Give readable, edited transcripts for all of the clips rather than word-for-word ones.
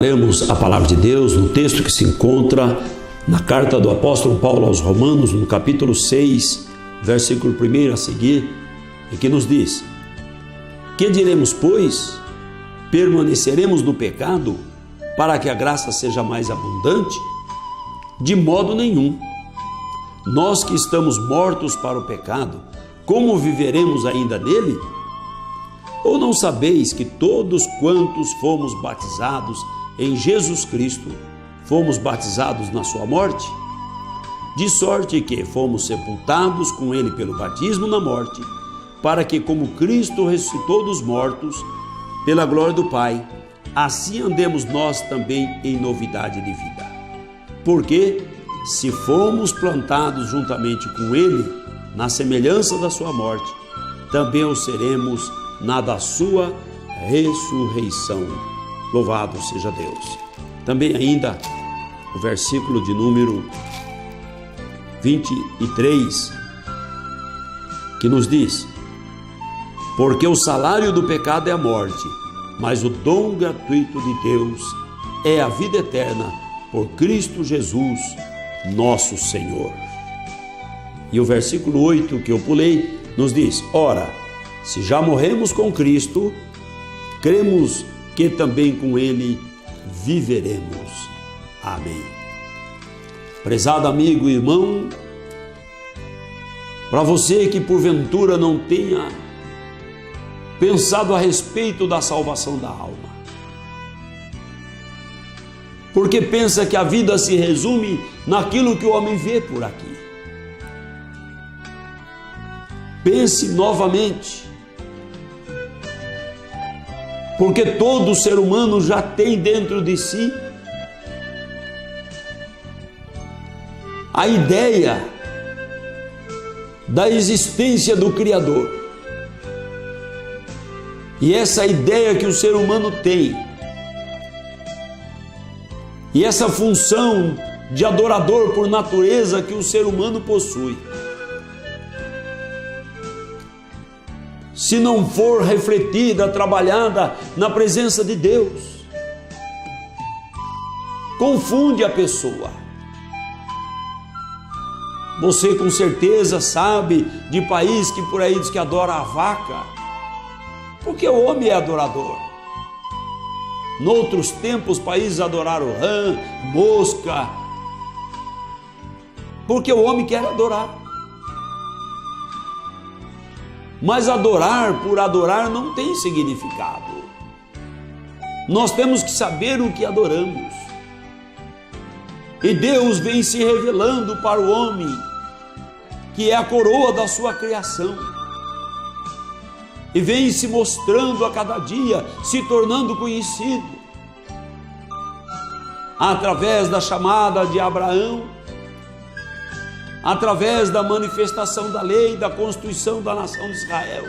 Lemos a palavra de Deus no texto que se encontra na carta do apóstolo Paulo aos Romanos, no capítulo 6, versículo 1 a seguir, e que nos diz: que diremos, pois? Permaneceremos no pecado para que a graça seja mais abundante? De modo nenhum. Nós que estamos mortos para o pecado, como viveremos ainda nele? Ou não sabeis que todos quantos fomos batizados em Jesus Cristo, fomos batizados na sua morte? De sorte que fomos sepultados com ele pelo batismo na morte, para que, como Cristo ressuscitou dos mortos, pela glória do Pai, assim andemos nós também em novidade de vida. Porque, se fomos plantados juntamente com ele, na semelhança da sua morte, também o seremos na da sua ressurreição. Louvado seja Deus. Também ainda o versículo de número 23, que nos diz: porque o salário do pecado é a morte, mas o dom gratuito de Deus é a vida eterna por Cristo Jesus, nosso Senhor. E o versículo 8 que eu pulei nos diz: ora, se já morremos com Cristo, cremos que também com ele viveremos. Amém. Prezado amigo e irmão, para você que porventura não tenha pensado a respeito da salvação da alma, porque pensa que a vida se resume naquilo que o homem vê por aqui. Pense novamente, porque todo ser humano já tem dentro de si a ideia da existência do Criador. E essa ideia que o ser humano tem, e essa função de adorador por natureza que o ser humano possui, se não for refletida, trabalhada na presença de Deus, confunde a pessoa. Você com certeza sabe de país que por aí diz que adora a vaca, porque o homem é adorador. Noutros tempos, países adoraram rã, mosca, porque o homem quer adorar. Mas adorar por adorar não tem significado. Nós temos que saber o que adoramos. E Deus vem se revelando para o homem, que é a coroa da sua criação, e vem se mostrando a cada dia, se tornando conhecido, através da chamada de Abraão, através da manifestação da lei, da constituição da nação de Israel,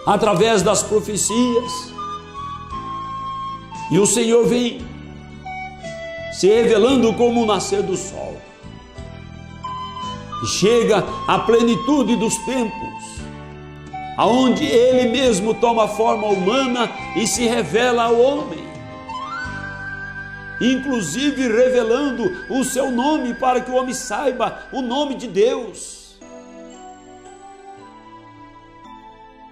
através das profecias. E o Senhor vem se revelando como o nascer do sol. E chega à plenitude dos tempos, aonde Ele mesmo toma forma humana e se revela ao homem, inclusive revelando o seu nome para que o homem saiba o nome de Deus.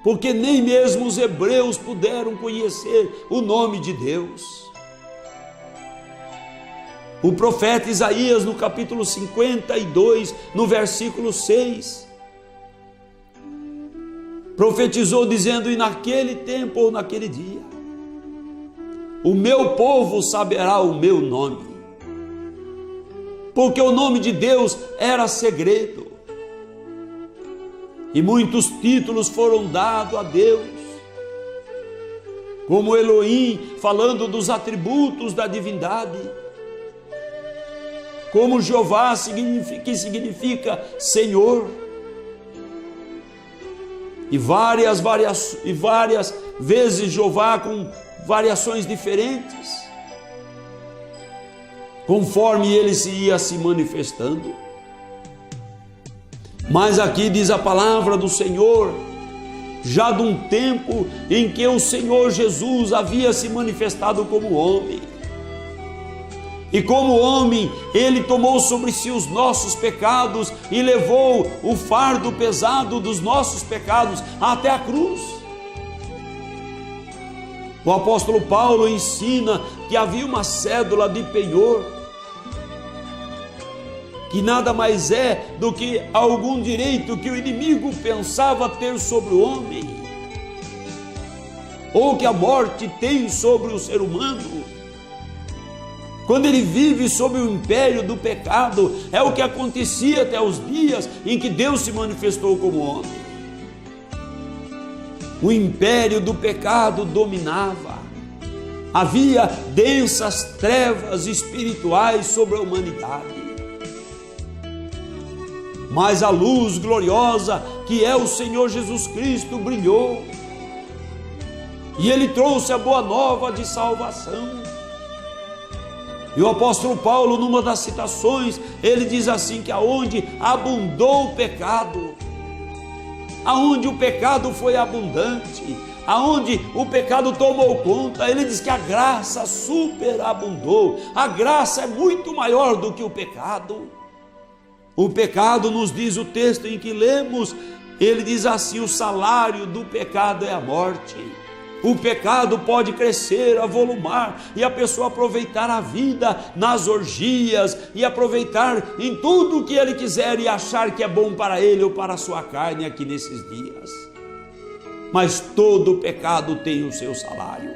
Porque nem mesmo os hebreus puderam conhecer o nome de Deus. O profeta Isaías, no capítulo 52, no versículo 6, profetizou dizendo: e naquele tempo ou naquele dia, o meu povo saberá o meu nome. Porque o nome de Deus era segredo, e muitos títulos foram dados a Deus, como Elohim, falando dos atributos da divindade, como Jeová, que significa Senhor, e várias vezes Jeová com variações diferentes, conforme ele se ia se manifestando. Mas aqui diz a palavra do Senhor já de um tempo em que o Senhor Jesus havia se manifestado como homem. E como homem, ele tomou sobre si os nossos pecados e levou o fardo pesado dos nossos pecados até a cruz. O apóstolo Paulo ensina que havia uma cédula de penhor, que nada mais é do que algum direito que o inimigo pensava ter sobre o homem, ou que a morte tem sobre o ser humano. Quando ele vive sob o império do pecado, é o que acontecia até os dias em que Deus se manifestou como homem. O império do pecado dominava. Havia densas trevas espirituais sobre a humanidade. Mas a luz gloriosa que é o Senhor Jesus Cristo brilhou. E ele trouxe a boa nova de salvação. E o apóstolo Paulo, numa das citações, ele diz assim, que aonde abundou o pecado, aonde o pecado foi abundante, aonde o pecado tomou conta, ele diz que a graça superabundou. A graça é muito maior do que o pecado. O pecado, nos diz o texto em que lemos, ele diz assim, o salário do pecado é a morte. O pecado pode crescer, avolumar e a pessoa aproveitar a vida nas orgias e aproveitar em tudo o que ele quiser e achar que é bom para ele ou para a sua carne aqui nesses dias. Mas todo pecado tem o seu salário,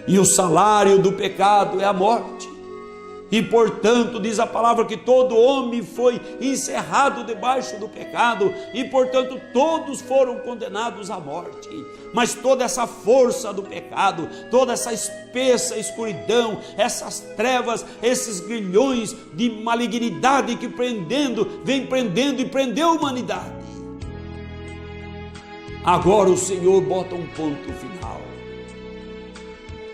e o salário do pecado é a morte. E portanto diz a palavra que todo homem foi encerrado debaixo do pecado, e portanto todos foram condenados à morte. Mas toda essa força do pecado, toda essa espessa escuridão, essas trevas, esses grilhões de malignidade que vem prendendo e prendeu a humanidade, agora o Senhor bota um ponto final.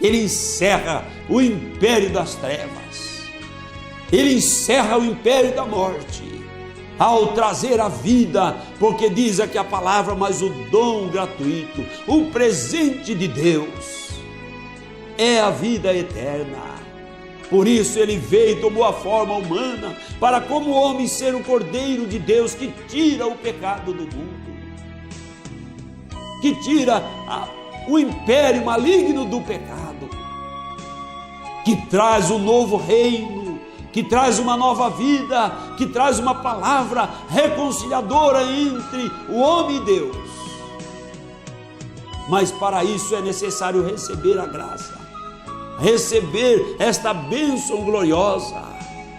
Ele encerra o império das trevas, ele encerra o império da morte, ao trazer a vida, porque diz aqui a palavra, mas o dom gratuito, o presente de Deus, é a vida eterna. Por isso ele veio e tomou a forma humana, para como homem ser o Cordeiro de Deus, que tira o pecado do mundo, que tira o império maligno do pecado, que traz o novo reino, que traz uma nova vida, que traz uma palavra reconciliadora entre o homem e Deus. Mas para isso é necessário receber a graça, receber esta bênção gloriosa.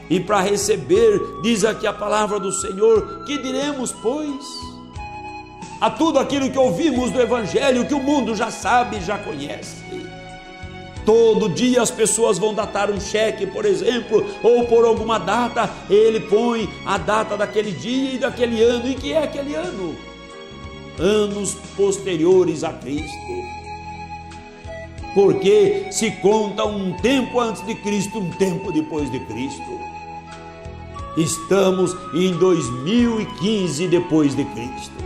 E para receber, diz aqui a palavra do Senhor, que diremos, pois? A tudo aquilo que ouvimos do Evangelho, que o mundo já sabe, já conhece. Todo dia as pessoas vão datar um cheque, por exemplo, ou por alguma data, ele põe a data daquele dia e daquele ano. E que é aquele ano? Anos posteriores a Cristo. Porque se conta um tempo antes de Cristo, um tempo depois de Cristo. Estamos em 2015 depois de Cristo.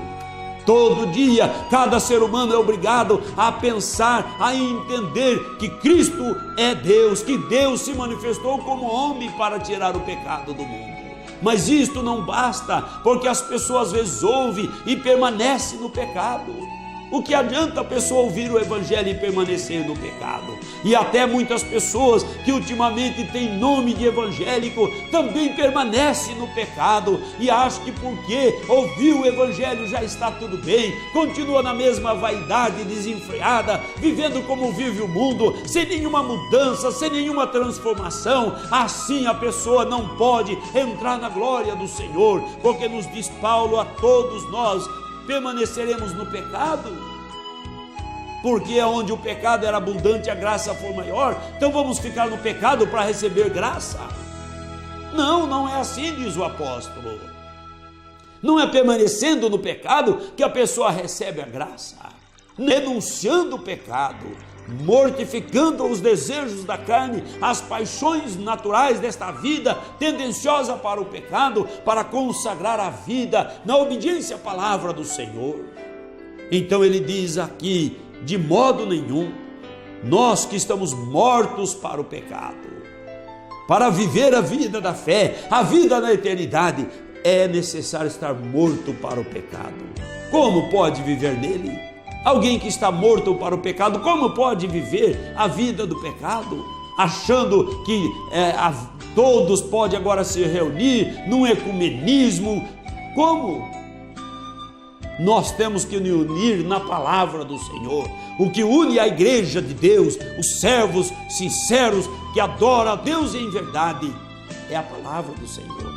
Todo dia, cada ser humano é obrigado a pensar, a entender que Cristo é Deus, que Deus se manifestou como homem para tirar o pecado do mundo. Mas isto não basta, porque as pessoas às vezes ouvem e permanecem no pecado. O que adianta a pessoa ouvir o Evangelho e permanecer no pecado? E até muitas pessoas que ultimamente têm nome de evangélico também permanecem no pecado e acham que porque ouviu o Evangelho já está tudo bem, continua na mesma vaidade desenfreada, vivendo como vive o mundo, sem nenhuma mudança, sem nenhuma transformação. Assim a pessoa não pode entrar na glória do Senhor, porque nos diz Paulo, a todos nós permaneceremos no pecado, porque onde o pecado era abundante, a graça foi maior. Então vamos ficar no pecado para receber graça? Não, não é assim, diz o apóstolo. Não é permanecendo no pecado que a pessoa recebe a graça. Denunciando o pecado, mortificando os desejos da carne, as paixões naturais desta vida tendenciosa para o pecado, para consagrar a vida na obediência à palavra do Senhor. Então ele diz aqui: de modo nenhum, nós que estamos mortos para o pecado, para viver a vida da fé, a vida na eternidade, é necessário estar morto para o pecado. Como pode viver nele? Alguém que está morto para o pecado, como pode viver a vida do pecado? Achando que todos podem agora se reunir num ecumenismo. Como? Nós temos que nos unir na palavra do Senhor. O que une a igreja de Deus, os servos sinceros que adoram a Deus em verdade, é a palavra do Senhor.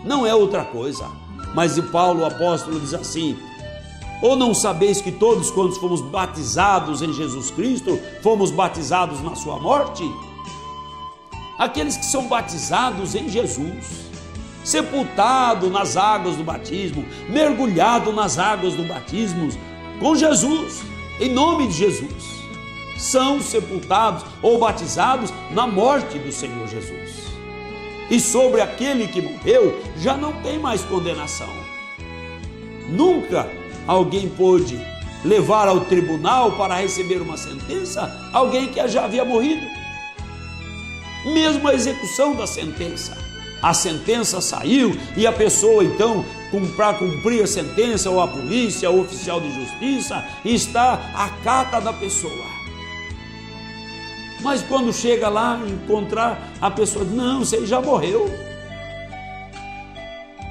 Não é outra coisa. Mas Paulo, o apóstolo, diz assim: ou não sabeis que todos quantos fomos batizados em Jesus Cristo, fomos batizados na sua morte? Aqueles que são batizados em Jesus, sepultado nas águas do batismo, mergulhado nas águas do batismo com Jesus, em nome de Jesus, são sepultados ou batizados na morte do Senhor Jesus. E sobre aquele que morreu já não tem mais condenação. Nunca alguém pôde levar ao tribunal para receber uma sentença alguém que já havia morrido. Mesmo a execução da sentença, a sentença saiu e a pessoa então, para cumprir a sentença, ou a polícia, ou o oficial de justiça, está à cata da pessoa. Mas quando chega lá, encontrar a pessoa, não, você já morreu.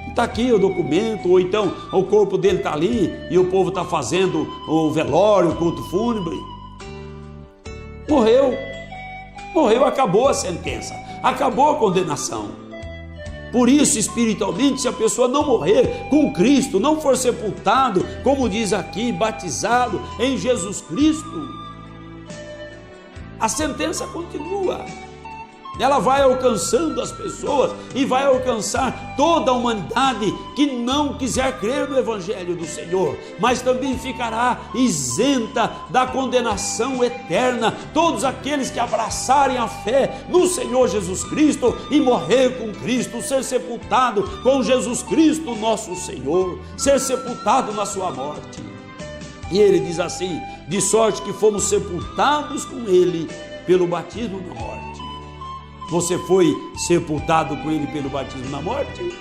Está aqui o documento, ou então o corpo dele está ali e o povo está fazendo o velório, o culto fúnebre. Morreu. Morreu, acabou a sentença, acabou a condenação. Por isso, espiritualmente, se a pessoa não morrer com Cristo, não for sepultado, como diz aqui, batizado em Jesus Cristo, a sentença continua. Ela vai alcançando as pessoas e vai alcançar toda a humanidade que não quiser crer no Evangelho do Senhor, mas também ficará isenta da condenação eterna. Todos aqueles que abraçarem a fé no Senhor Jesus Cristo e morrer com Cristo, ser sepultado com Jesus Cristo nosso Senhor, ser sepultado na sua morte. E ele diz assim: de sorte que fomos sepultados com ele pelo batismo na morte. Você foi sepultado com ele pelo batismo na morte?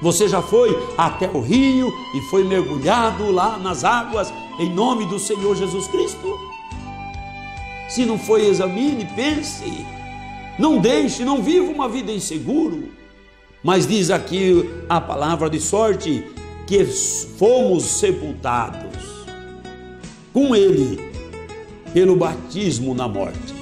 Você já foi até o rio e foi mergulhado lá nas águas em nome do Senhor Jesus Cristo? Se não foi, examine, pense, não deixe, não viva uma vida inseguro. Mas diz aqui a palavra de sorte que fomos sepultados com ele pelo batismo na morte,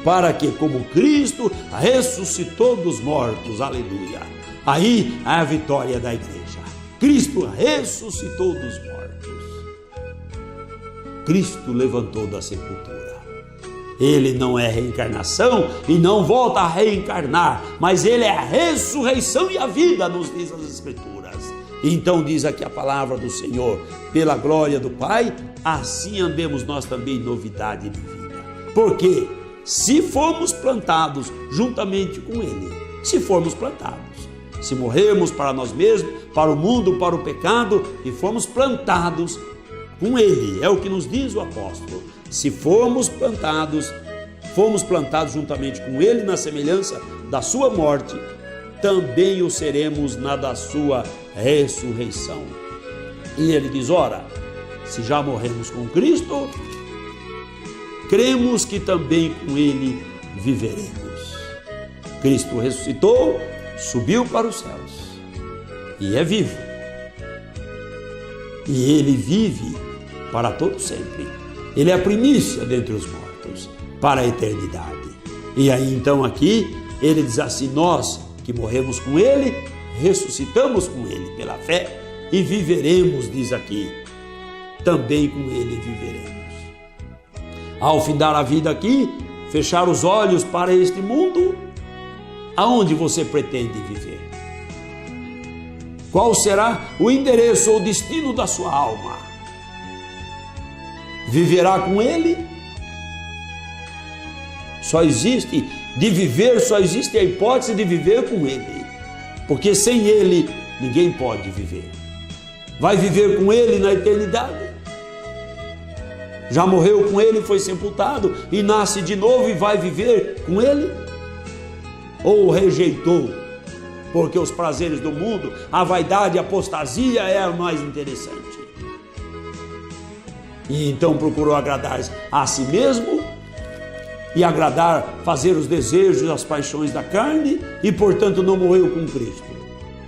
para que, como Cristo ressuscitou dos mortos, aleluia, aí é a vitória da igreja. Cristo ressuscitou dos mortos, Cristo levantou da sepultura. Ele não é reencarnação e não volta a reencarnar, mas ele é a ressurreição e a vida, nos diz as Escrituras. Então diz aqui a palavra do Senhor: pela glória do Pai, assim andemos nós também em novidade de vida. Porque se formos plantados juntamente com ele, se formos plantados, se morrermos para nós mesmos, para o mundo, para o pecado, e formos plantados com ele, é o que nos diz o apóstolo. Se fomos plantados juntamente com ele na semelhança da sua morte, também o seremos na da sua ressurreição. E ele diz: ora, se já morremos com Cristo, cremos que também com ele viveremos. Cristo ressuscitou, subiu para os céus e é vivo. E ele vive para todo sempre. Ele é a primícia dentre os mortos para a eternidade. E aí então aqui ele diz assim: nós que morremos com ele, ressuscitamos com ele pela fé e viveremos, diz aqui, também com ele viveremos. Ao findar a vida aqui, fechar os olhos para este mundo, aonde você pretende viver? Qual será o endereço ou destino da sua alma? Viverá com ele? Só existe a hipótese de viver com ele, porque sem ele ninguém pode viver. Vai viver com Ele na eternidade? Já morreu com Ele, foi sepultado e nasce de novo e vai viver com Ele? Ou rejeitou, porque os prazeres do mundo, a vaidade, a apostasia é o mais interessante? E então procurou agradar a si mesmo e fazer os desejos, as paixões da carne e portanto não morreu com Cristo.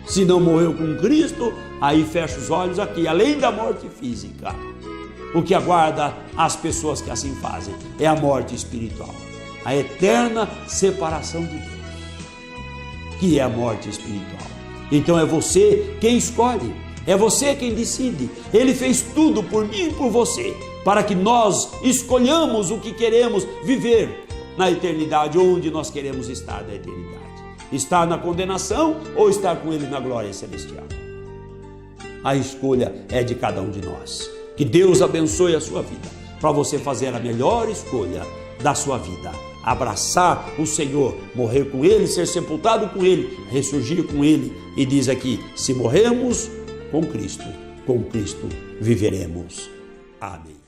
Se não morreu com Cristo, aí fecha os olhos aqui, além da morte física. O que aguarda as pessoas que assim fazem é a morte espiritual, a eterna separação de Deus, que é a morte espiritual. Então é você quem escolhe, é você quem decide. Ele fez tudo por mim e por você, para que nós escolhamos o que queremos viver na eternidade, onde nós queremos estar na eternidade. Estar na condenação ou estar com Ele na glória celestial. A escolha é de cada um de nós. Que Deus abençoe a sua vida, para você fazer a melhor escolha da sua vida. Abraçar o Senhor, morrer com Ele, ser sepultado com Ele, ressurgir com Ele. E diz aqui, se morrermos com Cristo viveremos. Amém.